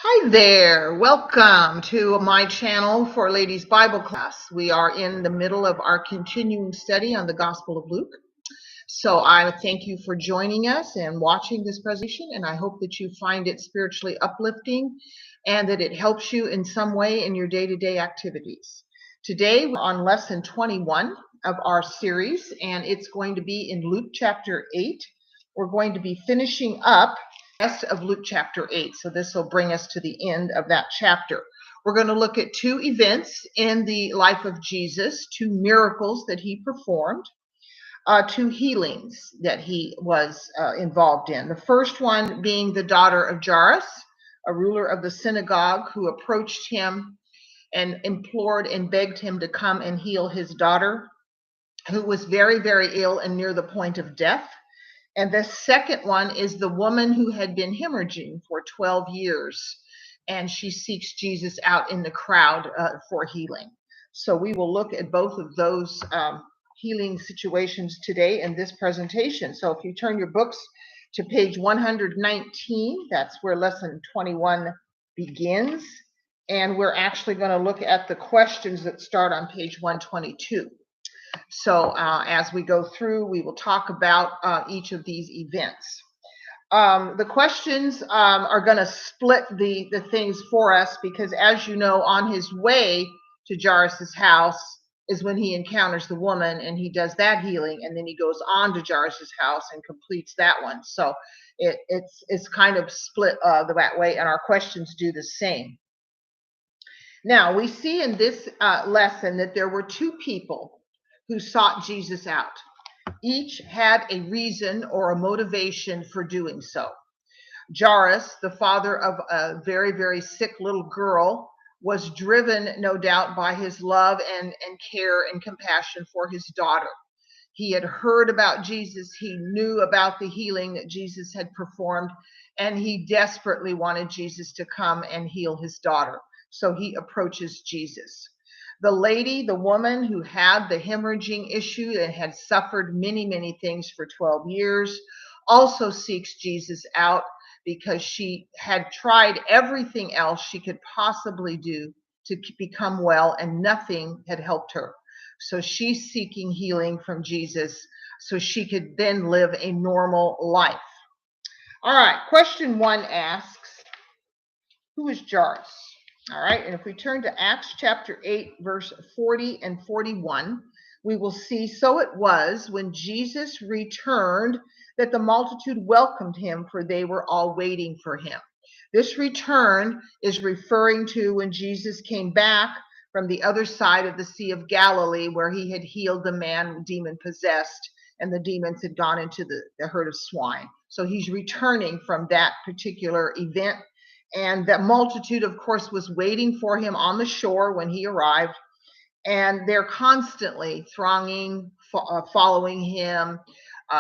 Hi there. Welcome to my channel for Ladies Bible Class. We are in the middle of our continuing study on the Gospel of Luke. So I thank you for joining us and watching this presentation, and I hope that you find it spiritually uplifting and that it helps you in some way in your day-to-day activities. Today we're on lesson 21 of our series, and it's going to be in Luke chapter 8. We're going to be finishing up rest of Luke chapter 8. So this will bring us to the end of that chapter. We're going to look at two events in the life of Jesus, two miracles that he performed, two healings that he was involved in. The first one being the daughter of Jairus, a ruler of the synagogue, who approached him and implored and begged him to come and heal his daughter, who was very, very ill and near the point of death. And the second one is the woman who had been hemorrhaging for 12 years, and she seeks Jesus out in the crowd for healing. So we will look at both of those healing situations today in this presentation. So if you turn your books to page 119, that's where lesson 21 begins. And we're actually going to look at the questions that start on page 122. So as we go through, we will talk about each of these events. The questions are going to split the things for us because, as you know, on his way to Jairus' house is when he encounters the woman and he does that healing, and then he goes on to Jairus' house and completes that one. So it's kind of split that way, and our questions do the same. Now, we see in this lesson that there were two people who sought Jesus out. Each had a reason or a motivation for doing so. Jairus, the father of a very, very sick little girl, was driven, no doubt, by his love and care and compassion for his daughter. He had heard about Jesus. He knew about the healing that Jesus had performed, and he desperately wanted Jesus to come and heal his daughter. So he approaches Jesus. The woman who had the hemorrhaging issue and had suffered many, many things for 12 years, also seeks Jesus out because she had tried everything else she could possibly do to become well, and nothing had helped her. So she's seeking healing from Jesus so she could then live a normal life. All right, question 1 asks, who is Jairus? All right, and if we turn to Acts chapter 8, verse 40 and 41, we will see, so it was when Jesus returned that the multitude welcomed him, for they were all waiting for him. This return is referring to when Jesus came back from the other side of the Sea of Galilee, where he had healed the man demon possessed, and the demons had gone into the herd of swine. So he's returning from that particular event. And that multitude, of course, was waiting for him on the shore when he arrived. And they're constantly thronging, following him,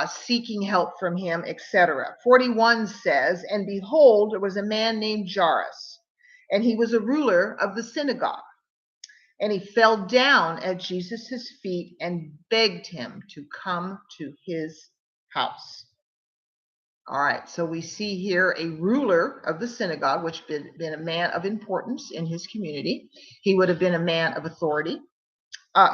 seeking help from him, etc. 41 says, and behold, there was a man named Jairus, and he was a ruler of the synagogue. And he fell down at Jesus' feet and begged him to come to his house. All right, so we see here a ruler of the synagogue, which had been a man of importance in his community. He would have been a man of authority.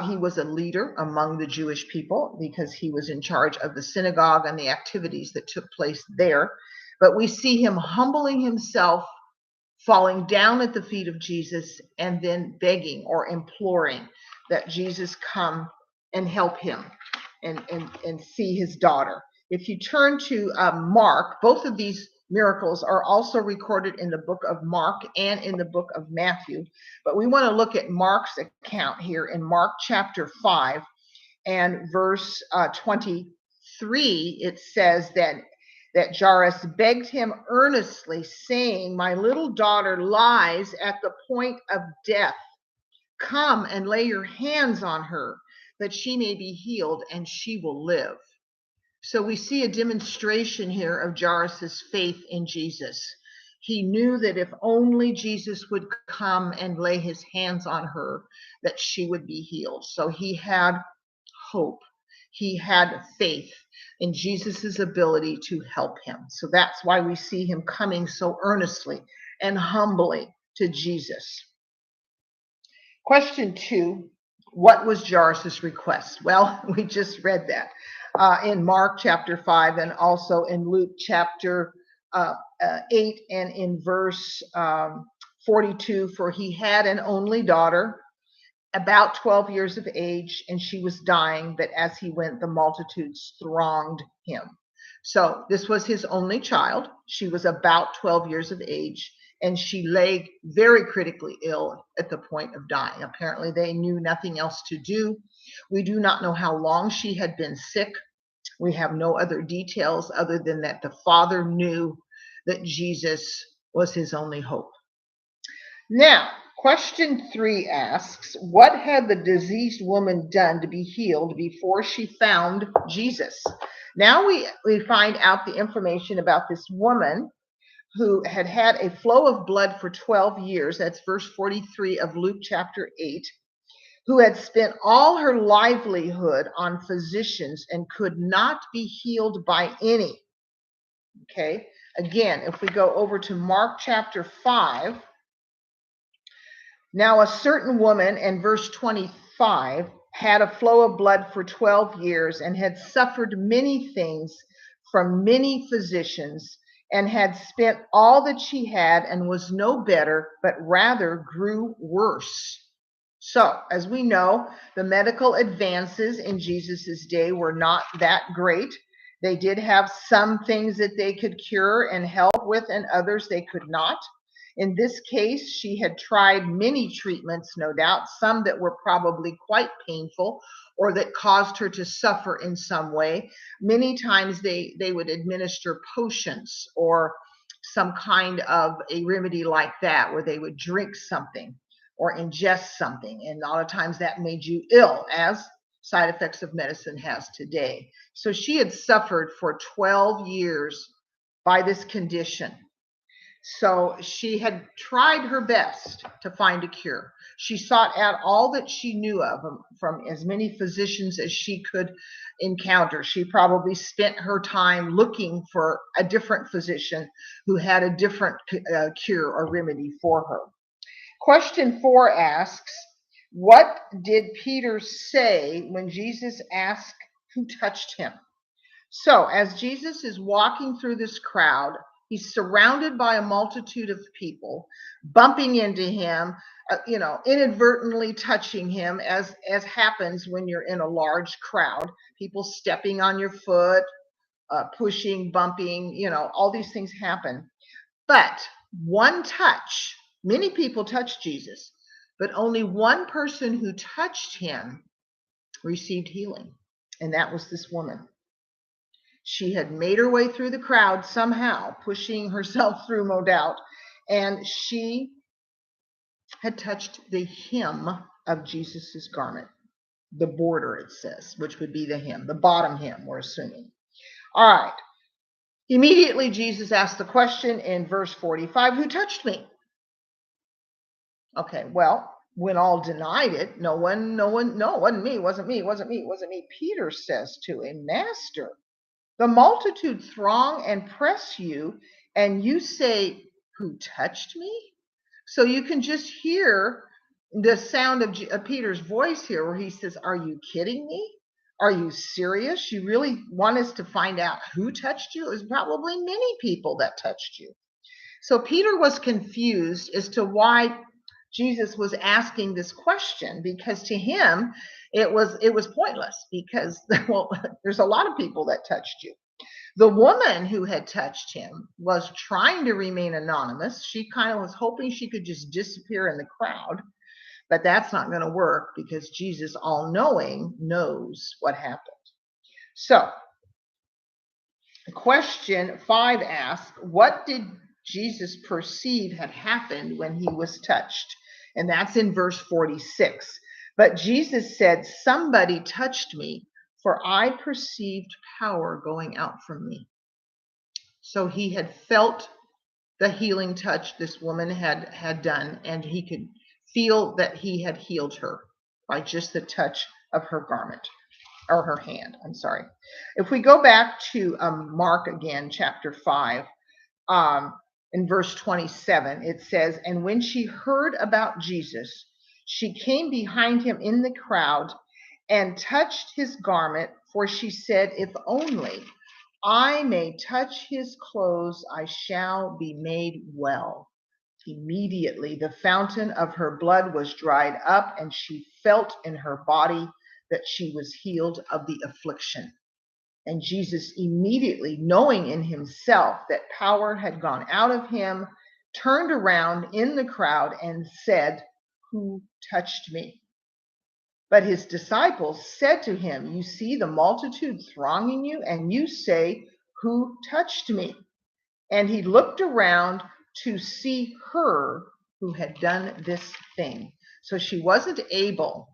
He was a leader among the Jewish people because he was in charge of the synagogue and the activities that took place there. But we see him humbling himself, falling down at the feet of Jesus, and then begging or imploring that Jesus come and help him and see his daughter. If you turn to Mark, both of these miracles are also recorded in the book of Mark and in the book of Matthew. But we want to look at Mark's account here in Mark chapter 5 and verse 23. It says that Jairus begged him earnestly, saying, my little daughter lies at the point of death. Come and lay your hands on her, that she may be healed and she will live. So we see a demonstration here of Jairus' faith in Jesus. He knew that if only Jesus would come and lay his hands on her, that she would be healed. So he had hope. He had faith in Jesus's ability to help him. So that's why we see him coming so earnestly and humbly to Jesus. Question 2, what was Jairus' request? Well, we just read that in Mark chapter 5 and also in Luke chapter 8 and in verse 42, for he had an only daughter, about 12 years of age, and she was dying, but as he went, the multitudes thronged him. So this was his only child. She was about 12 years of age, and she lay very critically ill at the point of dying. Apparently, they knew nothing else to do. We do not know how long she had been sick. We have no other details other than that the Father knew that Jesus was his only hope. Now, question 3 asks, what had the diseased woman done to be healed before she found Jesus? Now we find out the information about this woman who had had a flow of blood for 12 years. That's verse 43 of Luke chapter 8, who had spent all her livelihood on physicians and could not be healed by any. Okay, again, if we go over to Mark chapter 5, now a certain woman, in verse 25, had a flow of blood for 12 years and had suffered many things from many physicians and had spent all that she had and was no better, but rather grew worse. So, as we know, the medical advances in Jesus's day were not that great. They did have some things that they could cure and help with, and others they could not. In this case, she had tried many treatments, no doubt, some that were probably quite painful or that caused her to suffer in some way. Many times they would administer potions or some kind of a remedy like that, where they would drink something or ingest something. And a lot of times that made you ill, as side effects of medicine has today. So she had suffered for 12 years by this condition. So she had tried her best to find a cure. She sought out all that she knew of from as many physicians as she could encounter. She probably spent her time looking for a different physician who had a different cure or remedy for her. Question 4 asks, what did Peter say when Jesus asked who touched him? So as Jesus is walking through this crowd, he's surrounded by a multitude of people, bumping into him, inadvertently touching him, as happens when you're in a large crowd. People stepping on your foot, pushing, bumping, all these things happen. But one touch, many people touched Jesus, but only one person who touched him received healing, and that was this woman. She had made her way through the crowd somehow, pushing herself through, no doubt, and she had touched the hem of Jesus's garment, the border, it says, which would be the hem, the bottom hem, we're assuming. All right. Immediately, Jesus asked the question in verse 45, who touched me? Okay, well, when all denied it, no, it wasn't me. Peter says to him, Master, the multitude throng and press you, and you say, who touched me? So you can just hear the sound of Peter's voice here, where he says, are you kidding me? Are you serious? You really want us to find out who touched you? It was probably many people that touched you. So Peter was confused as to why Jesus was asking this question, because to him it was pointless, because, well, there's a lot of people that touched you. The woman who had touched him was trying to remain anonymous. She kind of was hoping she could just disappear in the crowd, but that's not going to work, because Jesus, all-knowing, knows what happened. So question 5 asks, what did Jesus perceive had happened when he was touched? And that's in verse 46. But Jesus said, somebody touched me, for I perceived power going out from me. So he had felt the healing touch this woman had done, and he could feel that he had healed her by just the touch of her garment, or her hand, I'm sorry. If we go back to Mark again, chapter 5, In verse 27, it says, "And when she heard about Jesus, she came behind him in the crowd and touched his garment, for she said, 'If only I may touch his clothes, I shall be made well.' Immediately the fountain of her blood was dried up, and she felt in her body that she was healed of the affliction. And Jesus, immediately knowing in himself that power had gone out of him, turned around in the crowd and said, 'Who touched me?' But his disciples said to him, 'You see the multitude thronging you, and you say, Who touched me?' And he looked around to see her who had done this thing." So she wasn't able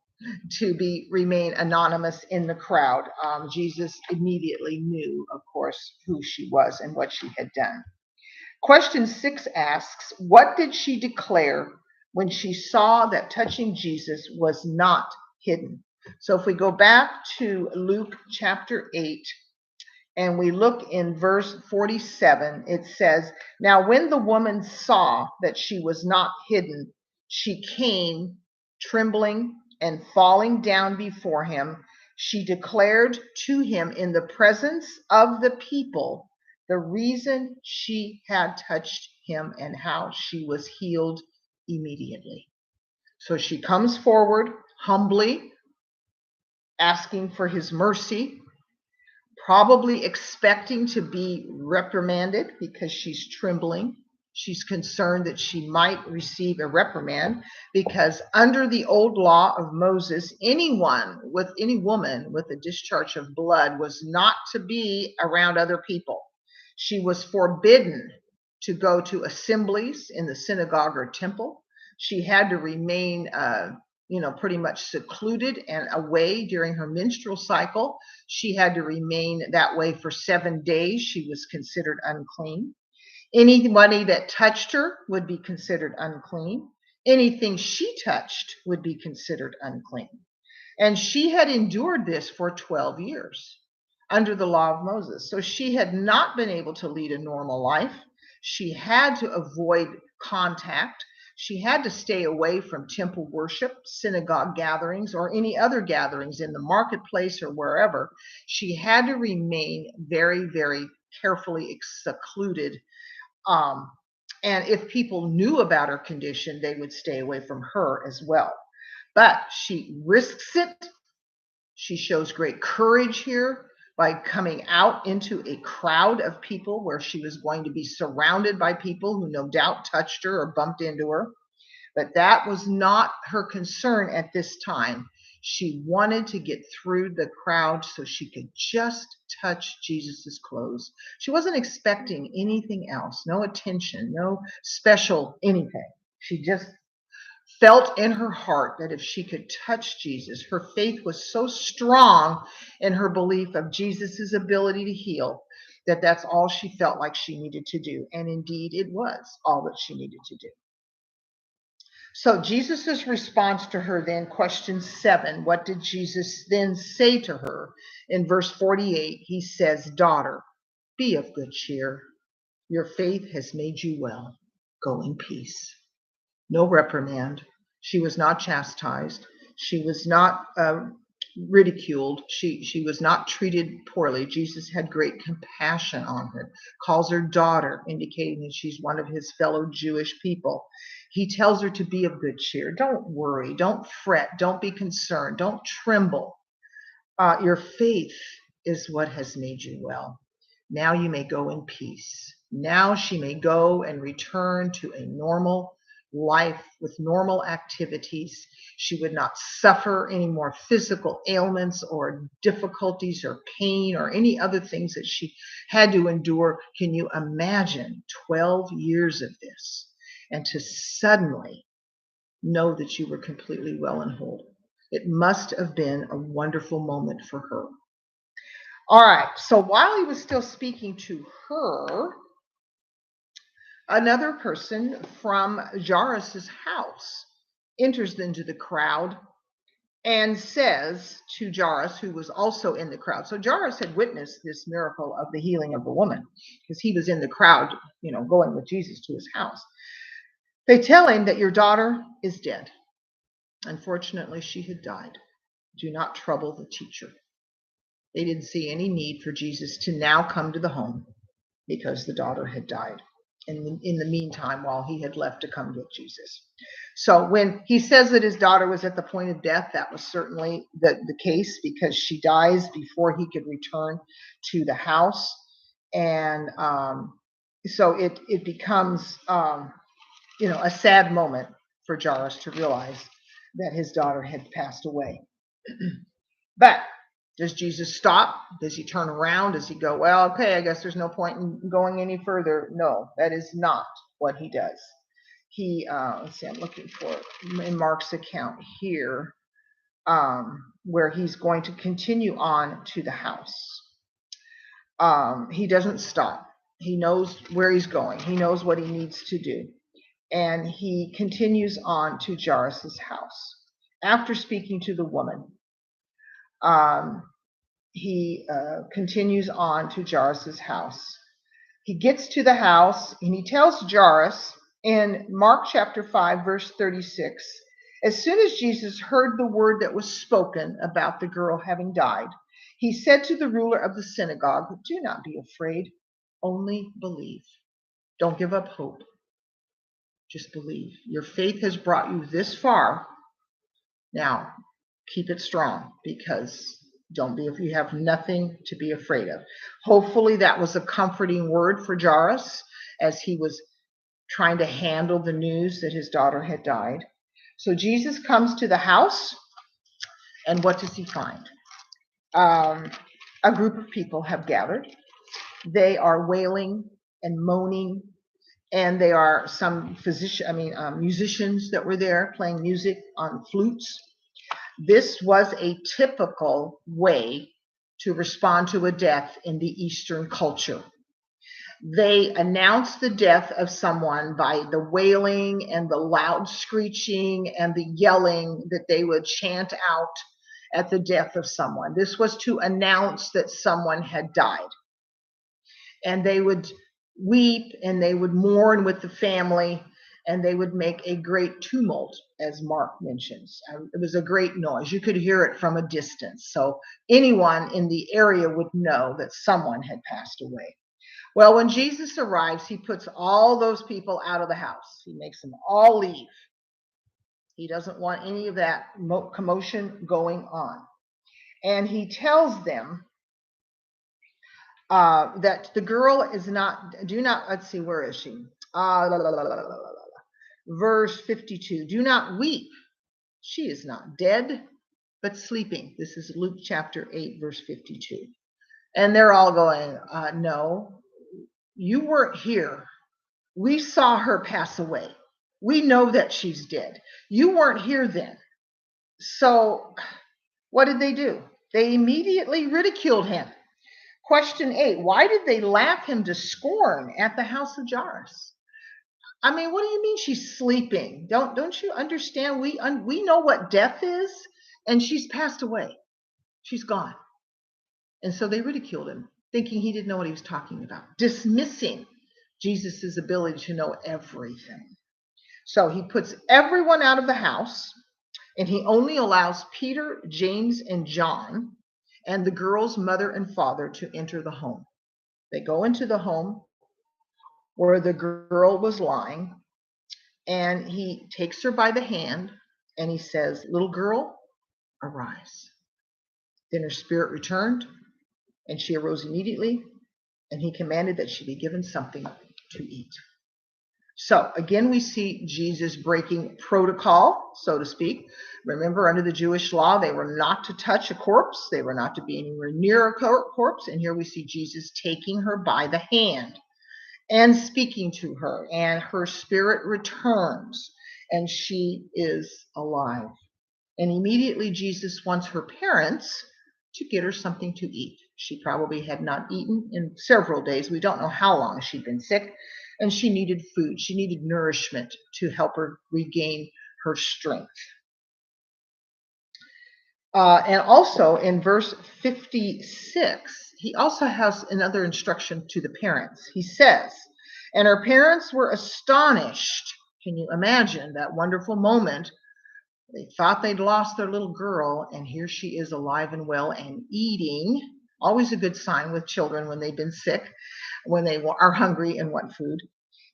to remain anonymous in the crowd. Jesus immediately knew, of course, who she was and what she had done. Question 6 asks, what did she declare when she saw that touching Jesus was not hidden? So if we go back to Luke chapter 8, and we look in verse 47, it says, "Now when the woman saw that she was not hidden, she came trembling and falling down before him. She declared to him in the presence of the people the reason she had touched him and how she was healed immediately." So she comes forward humbly, asking for his mercy, probably expecting to be reprimanded because she's trembling. She's concerned that she might receive a reprimand because under the old law of Moses, any woman with a discharge of blood was not to be around other people. She was forbidden to go to assemblies in the synagogue or temple. She had to remain pretty much secluded and away during her menstrual cycle. She had to remain that way for 7 days. She was considered unclean. Anybody that touched her would be considered unclean. Anything she touched would be considered unclean. And she had endured this for 12 years under the law of Moses. So she had not been able to lead a normal life. She had to avoid contact. She had to stay away from temple worship, synagogue gatherings, or any other gatherings in the marketplace or wherever. She had to remain very, very carefully secluded. And if people knew about her condition, they would stay away from her as well. But she risks it. She shows great courage here by coming out into a crowd of people where she was going to be surrounded by people who no doubt touched her or bumped into her. But that was not her concern at this time. She wanted to get through the crowd so she could just touch Jesus's clothes. She wasn't expecting anything else, no attention, no special anything. She just felt in her heart that if she could touch Jesus, her faith was so strong in her belief of Jesus's ability to heal that that's all she felt like she needed to do. And indeed, it was all that she needed to do. So Jesus's response to her then, question 7, what did Jesus then say to her? In verse 48, he says, "Daughter, be of good cheer. Your faith has made you well. Go in peace." No reprimand. She was not chastised. She was not ridiculed. She was not treated poorly. Jesus had great compassion on her, calls her daughter, indicating that she's one of his fellow Jewish people. He tells her to be of good cheer. Don't worry. Don't fret. Don't be concerned. Don't tremble. Your faith is what has made you well. Now you may go in peace. Now she may go and return to a normal life with normal activities. She would not suffer any more physical ailments or difficulties or pain or any other things that she had to endure. Can you imagine 12 years of this and to suddenly know that you were completely well and whole? It must have been a wonderful moment for her. All right, so while he was still speaking to her, another person from Jairus' house enters into the crowd and says to Jairus, who was also in the crowd. So Jairus had witnessed this miracle of the healing of the woman because he was in the crowd, going with Jesus to his house. They tell him that your daughter is dead. Unfortunately, she had died. Do not trouble the teacher. They didn't see any need for Jesus to now come to the home because the daughter had died in the meantime while he had left to come get Jesus. So when he says that his daughter was at the point of death, that was certainly the case because she dies before he could return to the house. And so it becomes, a sad moment for Jairus to realize that his daughter had passed away. But does Jesus stop? Does he turn around? Does he go, well, okay, I guess there's no point in going any further? No, that is not what he does. He, let's see, I'm looking for in Mark's account here, where he's going to continue on to the house. He doesn't stop. He knows where he's going. He knows what he needs to do. And he continues on to Jairus' house. After speaking to the woman, he continues on to Jairus' house. He gets to the house and he tells Jairus in Mark chapter 5, verse 36, as soon as Jesus heard the word that was spoken about the girl having died, he said to the ruler of the synagogue, do not be afraid, only believe. Don't give up hope. Just believe. Your faith has brought you this far. Now, keep it strong because you have nothing to be afraid of. Hopefully that was a comforting word for Jairus as he was trying to handle the news that his daughter had died. So Jesus comes to the house, and what does he find? A group of people have gathered. They are wailing and moaning, and they are some musicians that were there playing music on flutes. This was a typical way to respond to a death in the Eastern culture. They announced the death of someone by the wailing and the loud screeching and the yelling that they would chant out at the death of someone. This was to announce that someone had died. And they would weep and they would mourn with the family, and they would make a great tumult, as Mark mentions. It was a great noise. You could hear it from a distance. So anyone in the area would know that someone had passed away. Well, when Jesus arrives, he puts all those people out of the house. He makes them all leave. He doesn't want any of that commotion going on. And he tells them that the girl is not, let's see, where is she? Verse 52, do not weep. She is not dead, but sleeping. This is Luke chapter 8, verse 52. And they're all going, no, you weren't here. We saw her pass away. We know that she's dead. You weren't here then. So what did they do? They immediately ridiculed him. Question 8, why did they laugh him to scorn at the house of Jairus? I mean, what do you mean she's sleeping? Don't you understand? We know what death is, and she's passed away. She's gone. And so they ridiculed him, thinking he didn't know what he was talking about, dismissing Jesus's ability to know everything. So he puts everyone out of the house, and he only allows Peter, James, and John, and the girl's mother and father to enter the home. They go into the home where the girl was lying, and he takes her by the hand, and he says, little girl, arise. Then her spirit returned, and she arose immediately, and he commanded that she be given something to eat. So again, we see Jesus breaking protocol, so to speak. Remember, under the Jewish law, they were not to touch a corpse. They were not to be anywhere near a corpse. And here we see Jesus taking her by the hand and speaking to her, and her spirit returns, and she is alive. And immediately Jesus wants her parents to get her something to eat. She probably had not eaten in several days. We don't know how long she'd been sick, and she needed food. She needed nourishment to help her regain her strength. And also in verse 56, he also has another instruction to the parents. He says, and her parents were astonished. Can you imagine that wonderful moment? They thought they'd lost their little girl, and here she is alive and well and eating. Always a good sign with children when they've been sick, when they are hungry and want food.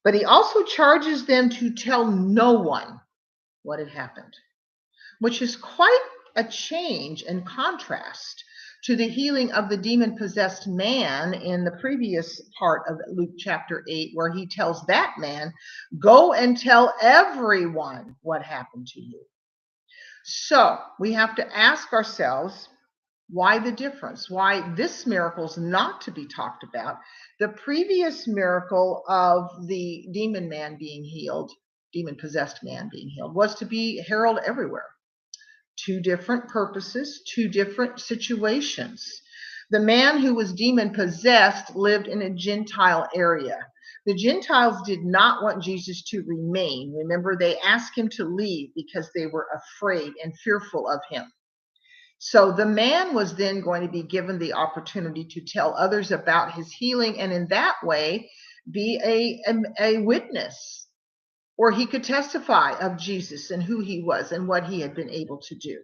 But he also charges them to tell no one what had happened, which is quite a change and contrast to the healing of the demon-possessed man in the previous part of Luke chapter 8, where he tells that man, go and tell everyone what happened to you. So we have to ask ourselves, why the difference? Why this miracle is not to be talked about? The previous miracle of the demon man being healed, demon-possessed man being healed, was to be heralded everywhere. Two different purposes, two different situations. The man who was demon-possessed lived in a Gentile area. The Gentiles did not want Jesus to remain. Remember, they asked him to leave because they were afraid and fearful of him. So the man was then going to be given the opportunity to tell others about his healing, and in that way be a witness, or he could testify of Jesus and who he was and what he had been able to do.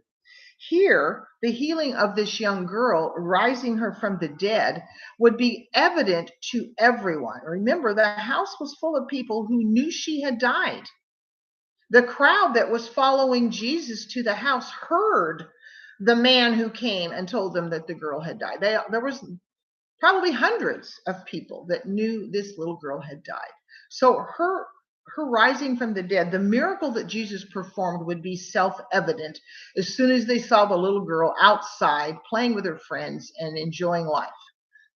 Here, the healing of this young girl, rising her from the dead, would be evident to everyone. Remember, the house was full of people who knew she had died. The crowd that was following Jesus to the house heard the man who came and told them that the girl had died. There was probably hundreds of people that knew this little girl had died. So her rising from the dead, the miracle that Jesus performed, would be self-evident as soon as they saw the little girl outside playing with her friends and enjoying life.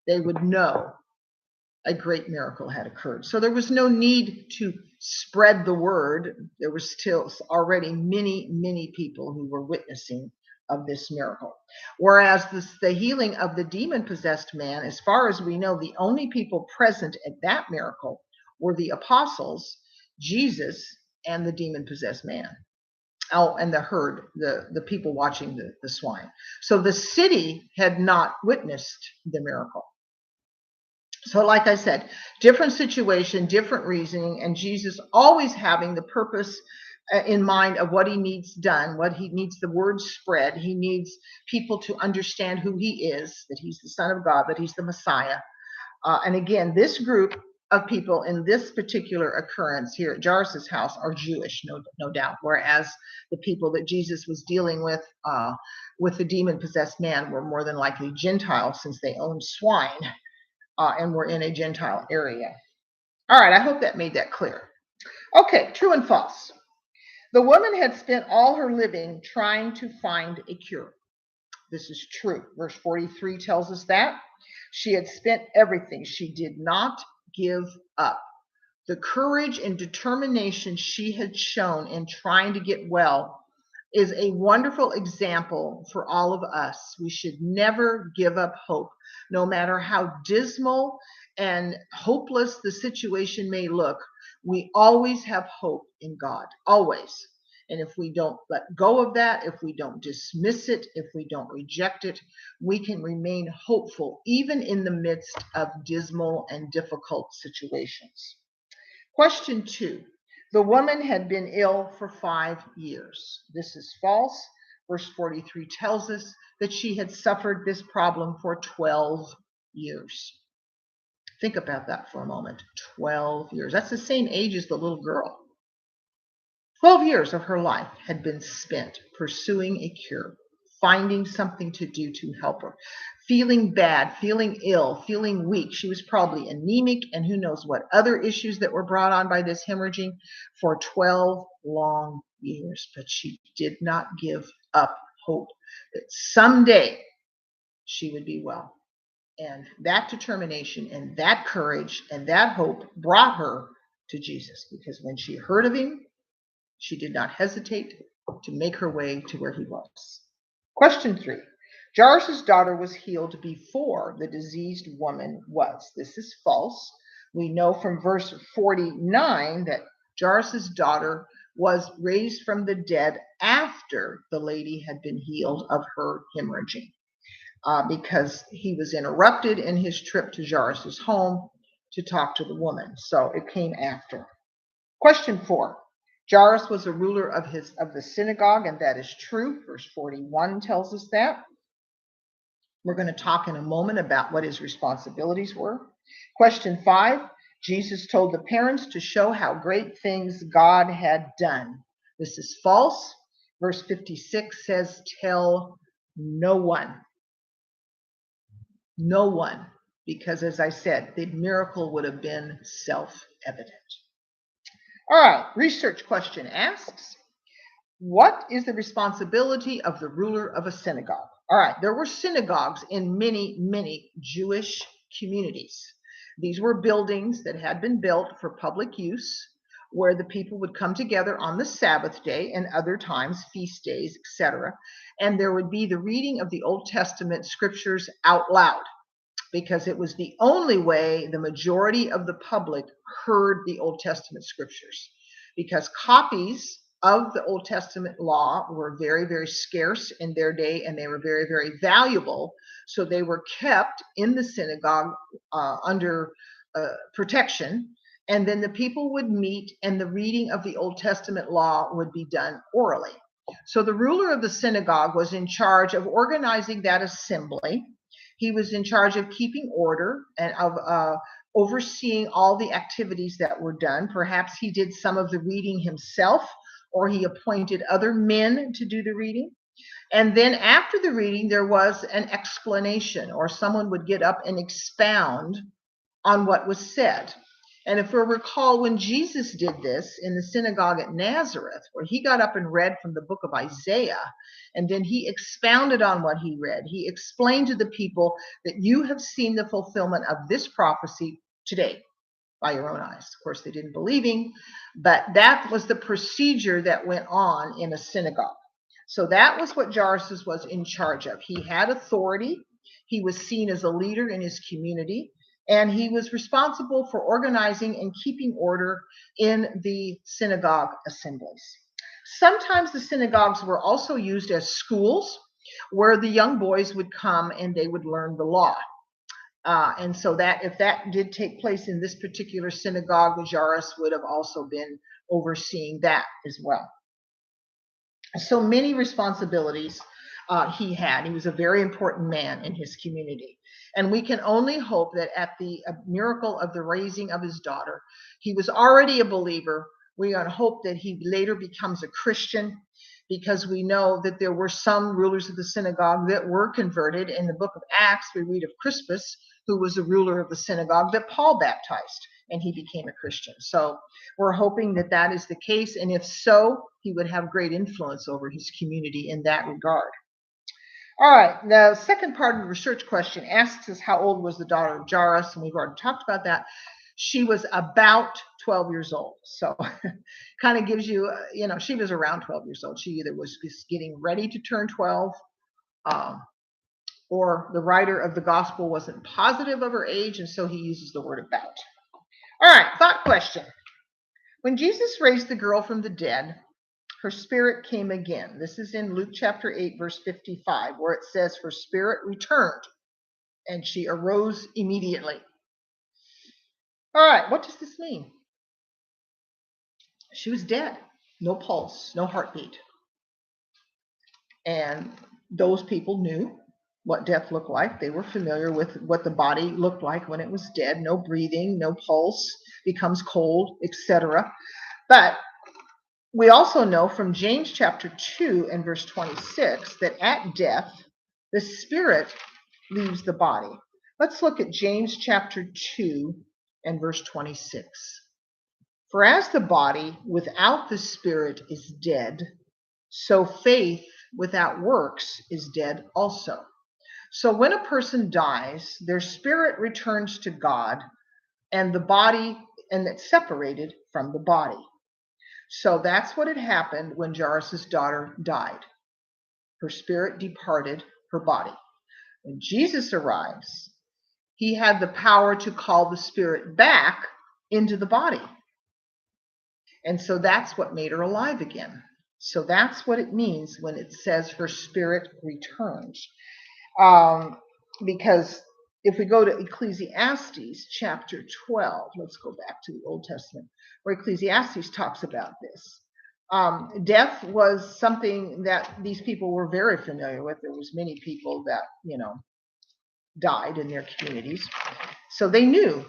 They would know a great miracle had occurred. So there was no need to spread the word. There were still already many, many people who were witnessing of this miracle. Whereas the healing of the demon-possessed man, as far as we know, the only people present at that miracle were the apostles, Jesus, and the demon-possessed man. Oh, and the herd, the people watching the swine. So the city had not witnessed the miracle. So like I said, different situation, different reasoning, and Jesus always having the purpose in mind of what he needs done, what he needs the word spread. He needs people to understand who he is, that he's the Son of God, that he's the Messiah. And again, this group of people in this particular occurrence here at Jairus' house are Jewish, no doubt, whereas the people that Jesus was dealing with the demon-possessed man were more than likely Gentiles, since they owned swine and were in a Gentile area. All right, I hope that made that clear. Okay, true and false. The woman had spent all her living trying to find a cure. This is true. Verse 43 tells us that. She had spent everything. She did not give up. The courage and determination she had shown in trying to get well is a wonderful example for all of us. We should never give up hope, no matter how dismal and hopeless the situation may look. We always have hope in God, always. And if we don't let go of that, if we don't dismiss it, if we don't reject it, we can remain hopeful even in the midst of dismal and difficult situations. Question 2. The woman had been ill for 5 years. This is false. Verse 43 tells us that she had suffered this problem for 12 years. Think about that for a moment. 12 years. That's the same age as the little girl. 12 years of her life had been spent pursuing a cure, finding something to do to help her, feeling bad, feeling ill, feeling weak. She was probably anemic and who knows what other issues that were brought on by this hemorrhaging for 12 long years. But she did not give up hope that someday she would be well. And that determination and that courage and that hope brought her to Jesus, because when she heard of him, she did not hesitate to make her way to where he was. Question 3. Jairus' daughter was healed before the diseased woman was. This is false. We know from verse 49 that Jairus' daughter was raised from the dead after the lady had been healed of her hemorrhaging, because he was interrupted in his trip to Jairus' home to talk to the woman. So it came after. Question 4. Jairus was a ruler of the synagogue, and that is true. Verse 41 tells us that. We're going to talk in a moment about what his responsibilities were. Question 5. Jesus told the parents to show how great things God had done. This is false. Verse 56 says, tell no one. No one. Because as I said, the miracle would have been self-evident. All right, research question asks, what is the responsibility of the ruler of a synagogue? All right, there were synagogues in many, many Jewish communities. These were buildings that had been built for public use, where the people would come together on the Sabbath day and other times, feast days, etc. And there would be the reading of the Old Testament scriptures out loud, because it was the only way the majority of the public heard the Old Testament scriptures, because copies of the Old Testament law were very, very scarce in their day, and they were very, very valuable. So they were kept in the synagogue under protection. And then the people would meet, and the reading of the Old Testament law would be done orally. So the ruler of the synagogue was in charge of organizing that assembly. He was in charge of keeping order and of overseeing all the activities that were done. Perhaps he did some of the reading himself, or he appointed other men to do the reading. And then after the reading, there was an explanation, or someone would get up and expound on what was said. And if we recall, when Jesus did this in the synagogue at Nazareth, where he got up and read from the book of Isaiah, and then he expounded on what he read, he explained to the people that you have seen the fulfillment of this prophecy today by your own eyes. Of course, they didn't believe him, but that was the procedure that went on in a synagogue. So that was what Jairus was in charge of. He had authority. He was seen as a leader in his community, and he was responsible for organizing and keeping order in the synagogue assemblies. Sometimes the synagogues were also used as schools where the young boys would come and they would learn the law. And so that if that did take place in this particular synagogue, Jairus would have also been overseeing that as well. So many responsibilities he had. He was a very important man in his community. And we can only hope that at the miracle of the raising of his daughter, he was already a believer. We hope that he later becomes a Christian, because we know that there were some rulers of the synagogue that were converted. In the book of Acts, we read of Crispus, who was a ruler of the synagogue that Paul baptized, and he became a Christian. So we're hoping that that is the case. And if so, he would have great influence over his community in that regard. All right, the second part of the research question asks us, how old was the daughter of Jairus? And we've already talked about that. She was about 12 years old. So kind of gives you, she was around 12 years old. She either was just getting ready to turn 12, or the writer of the gospel wasn't positive of her age, and so he uses the word about. All right, thought question. When Jesus raised the girl from the dead, her spirit came again. This is in Luke chapter 8, verse 55, where it says, her spirit returned, and she arose immediately. All right, what does this mean? She was dead, no pulse, no heartbeat. And those people knew what death looked like. They were familiar with what the body looked like when it was dead. No breathing, no pulse, becomes cold, etc. But we also know from James chapter 2 and verse 26 that at death, the spirit leaves the body. Let's look at James chapter 2 and verse 26. For as the body without the spirit is dead, so faith without works is dead also. So when a person dies, their spirit returns to God, and the body, and it's separated from the body. So that's what had happened when Jairus' daughter died. Her spirit departed her body. When Jesus arrives, he had the power to call the spirit back into the body. And so that's what made her alive again. So that's what it means when it says her spirit returns. Because if we go to Ecclesiastes chapter 12, let's go back to the Old Testament, where Ecclesiastes talks about this. Death was something that these people were very familiar with. There was many people that, died in their communities. So they knew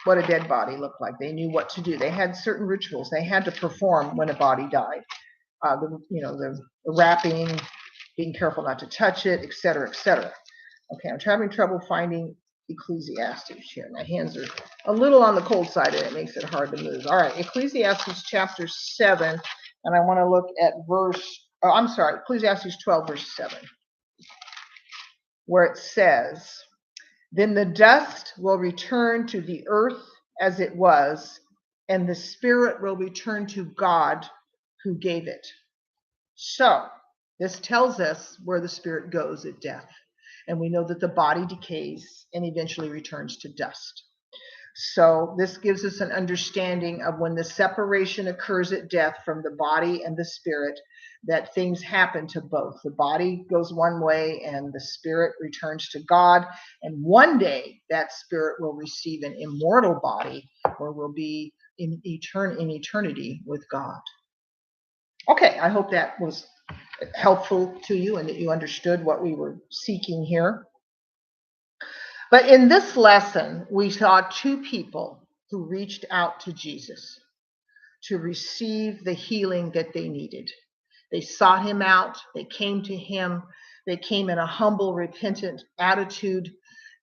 what a dead body looked like. They knew what to do. They had certain rituals they had to perform when a body died. The wrapping, being careful not to touch it, et cetera, et cetera. Okay, I'm having trouble finding Ecclesiastes here. My hands are a little on the cold side and it makes it hard to move. All right, Ecclesiastes chapter 7, and I want to look at Ecclesiastes 12, verse 7, where it says, "Then the dust will return to the earth as it was, and the spirit will return to God who gave it." So, this tells us where the spirit goes at death. And we know that the body decays and eventually returns to dust. So this gives us an understanding of when the separation occurs at death from the body and the spirit, that things happen to both. The body goes one way and the spirit returns to God. And one day that spirit will receive an immortal body or will be in eternity with God. Okay, I hope that was helpful to you and that you understood what we were seeking here. But in this lesson, we saw two people who reached out to Jesus to receive the healing that they needed. They sought him out, they came to him, they came in a humble, repentant attitude,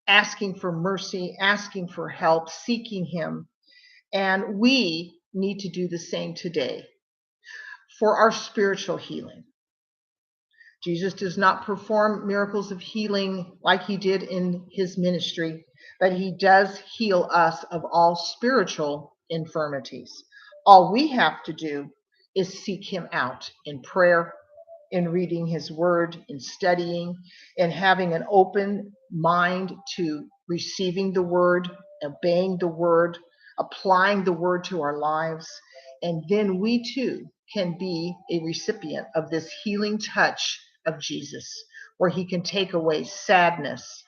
asking for mercy, asking for help, seeking him. And we need to do the same today for our spiritual healing. Jesus does not perform miracles of healing like he did in his ministry, but he does heal us of all spiritual infirmities. All we have to do is seek him out in prayer, in reading his word, in studying, in having an open mind to receiving the word, obeying the word, applying the word to our lives. And then we too can be a recipient of this healing touch of Jesus, where he can take away sadness,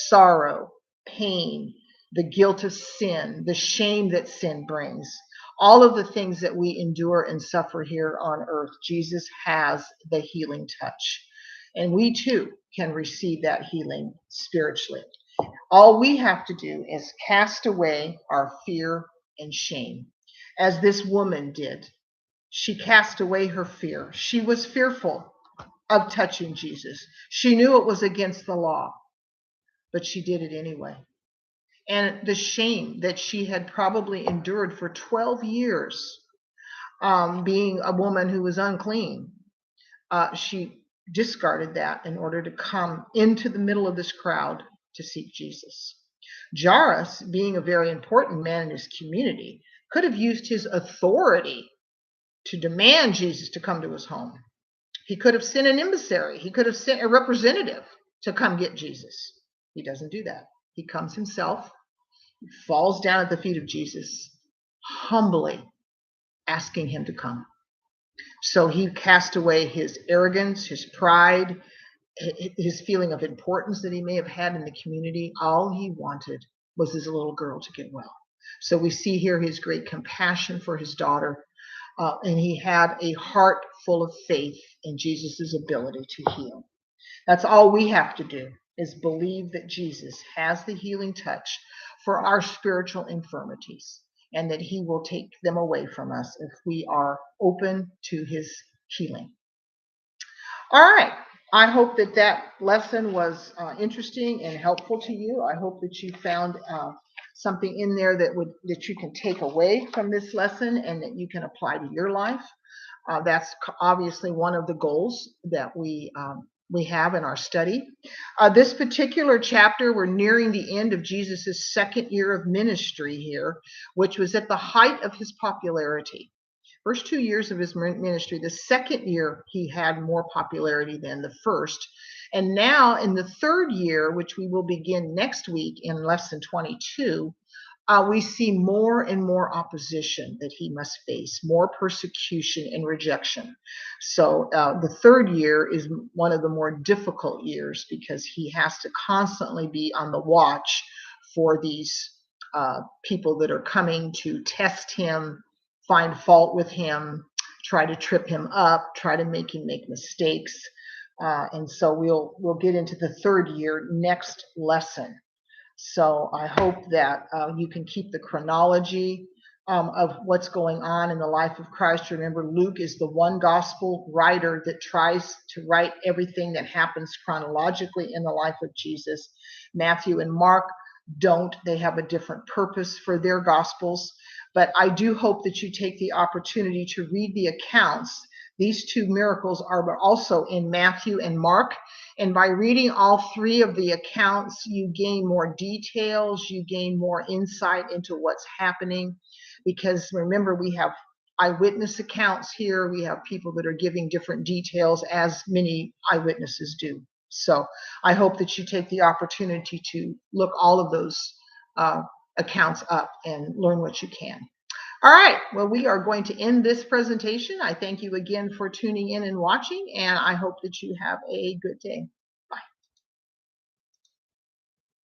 sorrow, pain, the guilt of sin, the shame that sin brings, all of the things that we endure and suffer here on earth. Jesus has the healing touch, and we too can receive that healing spiritually. All we have to do is cast away our fear and shame, as this woman did. She cast away her fear. She was fearful of touching Jesus. She knew it was against the law, but she did it anyway. And the shame that she had probably endured for 12 years, being a woman who was unclean, she discarded that in order to come into the middle of this crowd to seek Jesus. Jairus, being a very important man in his community, could have used his authority to demand Jesus to come to his home. He could have sent an emissary. He could have sent a representative to come get Jesus. He doesn't do that. He comes himself, he falls down at the feet of Jesus, humbly asking him to come. So he cast away his arrogance, his pride, his feeling of importance that he may have had in the community. All he wanted was his little girl to get well. So we see here his great compassion for his daughter. And he had a heart full of faith in Jesus' ability to heal. That's all we have to do, is believe that Jesus has the healing touch for our spiritual infirmities, and that he will take them away from us if we are open to his healing. All right. I hope that that lesson was interesting and helpful to you. I hope that you found something in there that you can take away from this lesson and that you can apply to your life. That's obviously one of the goals that we have in our study. This particular chapter, we're nearing the end of Jesus's second year of ministry here, which was at the height of his popularity. First 2 years of his ministry, the second year he had more popularity than the first. And now in the third year, which we will begin next week in lesson 22, we see more and more opposition that he must face, more persecution and rejection. So the third year is one of the more difficult years because he has to constantly be on the watch for these people that are coming to test him, find fault with him, try to trip him up, try to make him make mistakes. And so we'll get into the third year next lesson. So I hope that you can keep the chronology of what's going on in the life of Christ. Remember, Luke is the one gospel writer that tries to write everything that happens chronologically in the life of Jesus. Matthew and Mark don't. They have a different purpose for their gospels. But I do hope that you take the opportunity to read the accounts. These two miracles are also in Matthew and Mark. And by reading all three of the accounts, you gain more details, you gain more insight into what's happening. Because remember, we have eyewitness accounts here, we have people that are giving different details, as many eyewitnesses do. So I hope that you take the opportunity to look all of those accounts up and learn what you can. All right, well, we are going to end this presentation. I thank you again for tuning in and watching, and I hope that you have a good day.